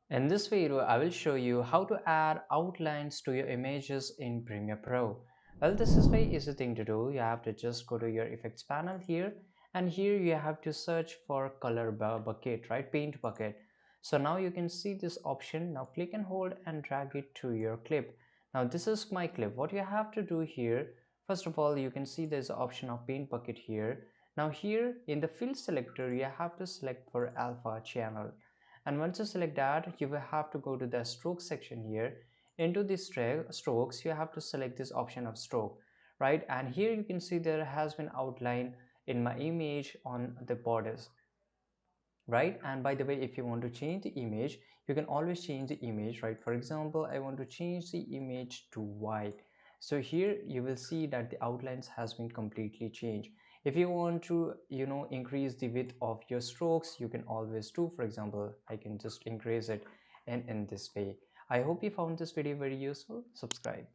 In this video, I will show you how to add outlines to your images in Premiere Pro. Well, this is very easy thing to do. You have to just go to your effects panel here, and here you have to search for color bucket, right? Paint bucket. So now you can see this option. Now click and hold and drag it to your clip. Now this is my clip. What you have to do here, first of all, you can see there's an option of paint bucket here. Now here in the fill selector, you have to select for alpha channel, and once you select that, you will have to go to the stroke section here. Into the strokes, you have to select this option of stroke, right? And here you can see there has been outline in my image on the borders, right? And by the way, if you want to change the image, you can always change the image, right? For example, I want to change the image to white. So here you will see that the outlines has been completely changed. If you want to, increase the width of your strokes, you can always do. For example, I can just increase it in this way. I hope you found this video very useful. Subscribe.